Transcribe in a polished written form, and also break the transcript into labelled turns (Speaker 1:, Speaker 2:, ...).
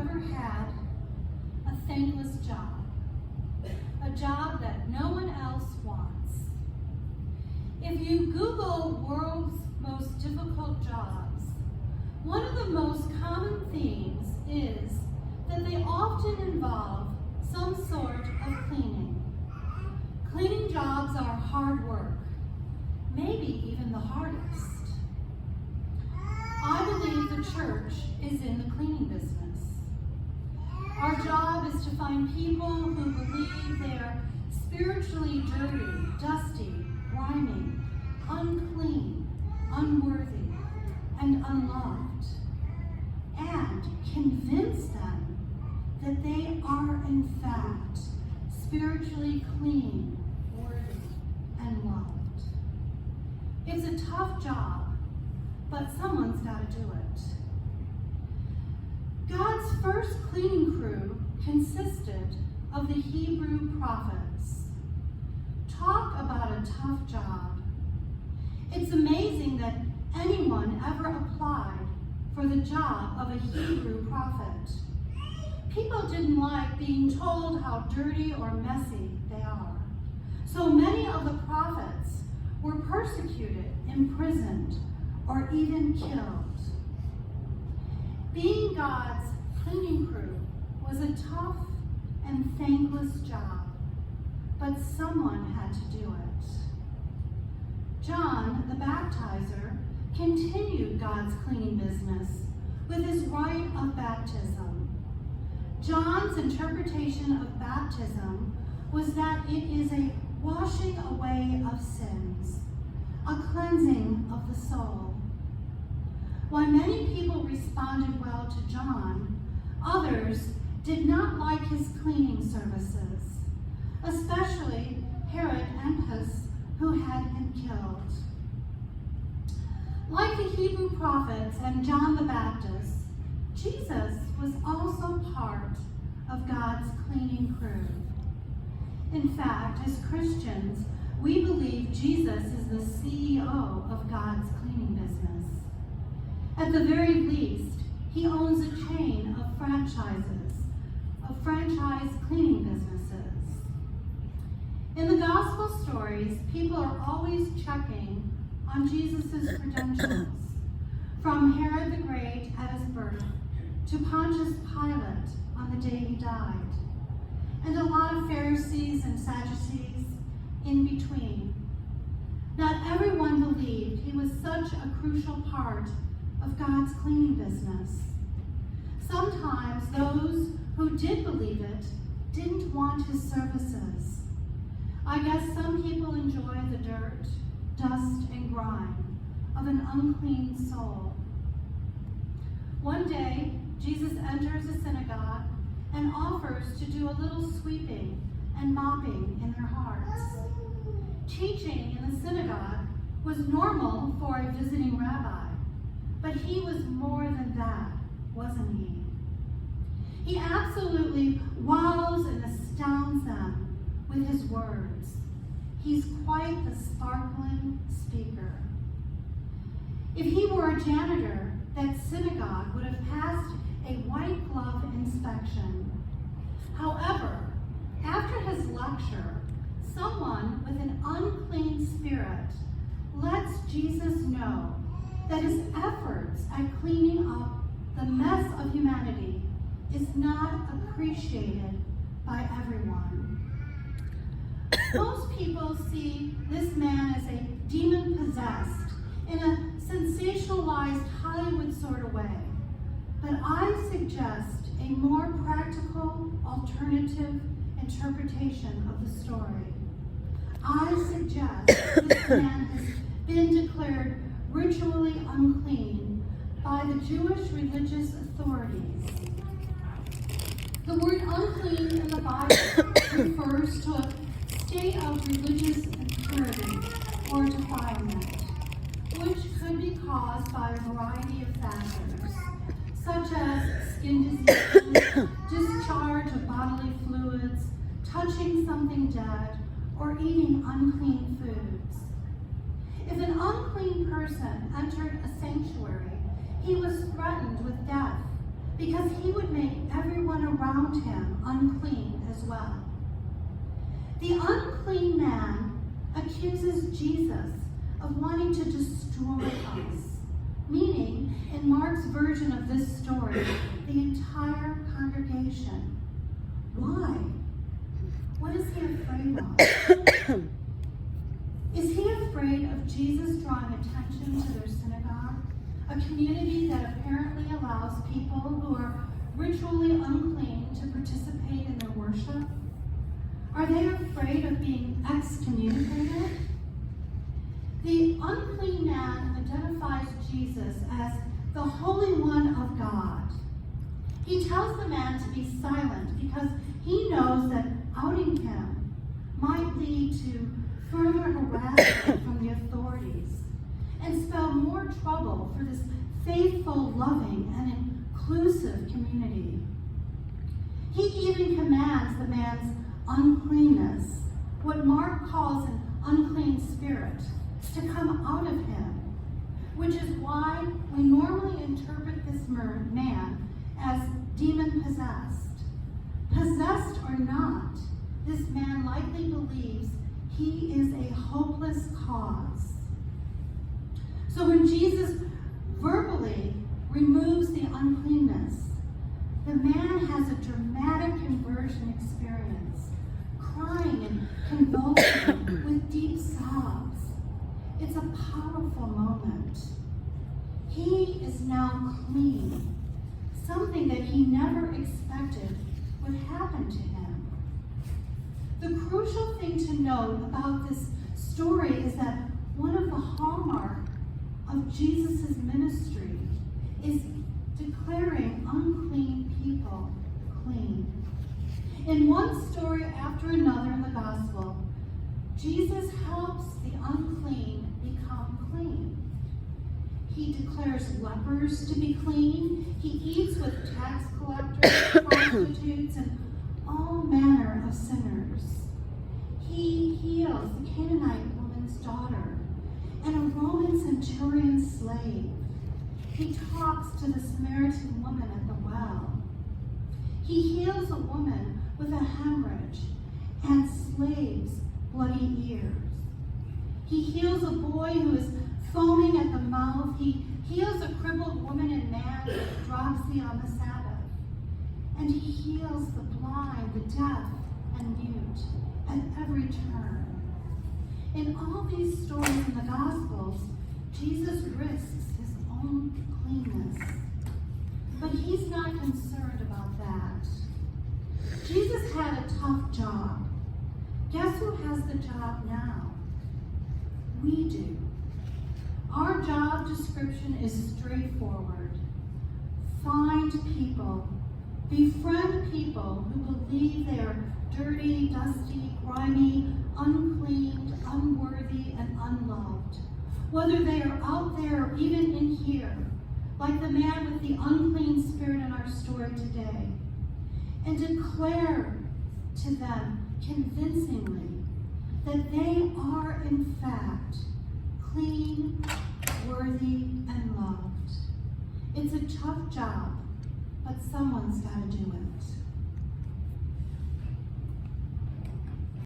Speaker 1: ever had a thankless job? A job that no one else wants? If you Google world's most difficult jobs, one of the most common themes is that they often involve some sort of cleaning. Cleaning jobs are hard work, maybe even the hardest. I believe the church is in the cleaning business. Our job is to find people who believe they are spiritually dirty, dusty, grimy, unclean, unworthy, and unloved, and convince them that they are in fact spiritually clean, worthy, and loved. It's a tough job, but someone's got to do it. God's first cleaning crew consisted of the Hebrew prophets. Talk about a tough job. It's amazing that anyone ever applied for the job of a Hebrew prophet. People didn't like being told how dirty or messy they are. So many of the prophets were persecuted, imprisoned, or even killed. Being God's cleaning crew was a tough and thankless job, but someone had to do it. John the Baptizer continued God's cleaning business with his rite of baptism. John's interpretation of baptism was that it is a washing away of sins, a cleansing of the soul. While many people responded well to John, others did not like his cleaning services, especially Herod Antipas, who had him killed. Like the Hebrew prophets and John the Baptist, Jesus was also part of God's cleaning crew. In fact, as Christians, we believe Jesus is the CEO of God's cleaning business. At the very least, he owns a chain of franchise cleaning businesses. In the gospel stories, people are always checking on Jesus' credentials, from Herod the Great at his birth to Pontius Pilate on the day he died, and a lot of Pharisees and Sadducees in between. Not everyone believed he was such a crucial part of God's cleaning business. Sometimes those who did believe it didn't want his services. I guess some people enjoy the dirt, dust, and grime of an unclean soul. One day, Jesus enters a synagogue and offers to do a little sweeping and mopping in their hearts. Teaching in the synagogue was normal for a visiting rabbi, but he was more than that, wasn't he? He absolutely wows and astounds them with his words. He's quite the sparkling speaker. If he were a janitor, that synagogue would have passed a white glove inspection. However, after his lecture, someone with an unclean spirit lets Jesus know that his efforts at cleaning up the mess of humanity is not appreciated by everyone. Most people see this man as a demon-possessed in a sensationalized Hollywood sort of way, but I suggest a more practical, alternative interpretation of the story. I suggest this man has been declared ritually unclean by the Jewish religious authorities. The word unclean in the Bible refers to a state of religious impurity or defilement, which could be caused by a variety of factors, such as skin disease, discharge of bodily fluids, touching something dead, or eating unclean foods. If an unclean person entered a sanctuary, he was threatened with death because he would make everyone around him unclean as well. The unclean man accuses Jesus of wanting to destroy us, meaning, in Mark's version of this story, the entire congregation. Why? What is he afraid of? Is he afraid of Jesus drawing attention to their synagogue, a community that apparently allows people who are ritually unclean to participate in their worship? Are they afraid of being excommunicated? The unclean man identifies Jesus as the Holy One of God. He tells the man to be silent because he knows that outing him might lead to further harassment from the authorities and spell more trouble for this faithful, loving, and inclusive community. He even commands the man's uncleanness, what Mark calls an unclean spirit, to come out of him, which is why we normally interpret this man as demon-possessed. Possessed or not, this man likely believes he is a hopeless cause. So when Jesus verbally removes the uncleanness, the man has a dramatic conversion experience, crying and convulsing with deep sobs. It's a powerful moment. He is now clean, something that he never expected would happen to him. The crucial thing to note about this story is that one of the hallmarks of Jesus' ministry is declaring unclean people clean. In one story after another in the gospel, Jesus helps the unclean become clean. He declares lepers to be clean. He eats with tax collectors, prostitutes, and all manner of sinners. He heals the Canaanite woman's daughter and a Roman centurion slave. He talks to the Samaritan woman at the well. He heals a woman with a hemorrhage and slaves' bloody ears. He heals a boy who is foaming at the mouth. He heals a crippled woman and man with dropsy on the Sabbath. And he heals the blind, the deaf, and mute at every turn. In all these stories in the Gospels, Jesus risks his own cleanness. But he's not concerned about that. Jesus had a tough job. Guess who has the job now? We do. Our job description is straightforward. Find people, befriend people who believe they are dirty, dusty, grimy, unclean, unworthy, and unloved. Whether they are out there or even in here, like the man with the unclean spirit in our story today, and declare to them convincingly that they are in fact clean, worthy, and loved. It's a tough job, but someone's got to do it.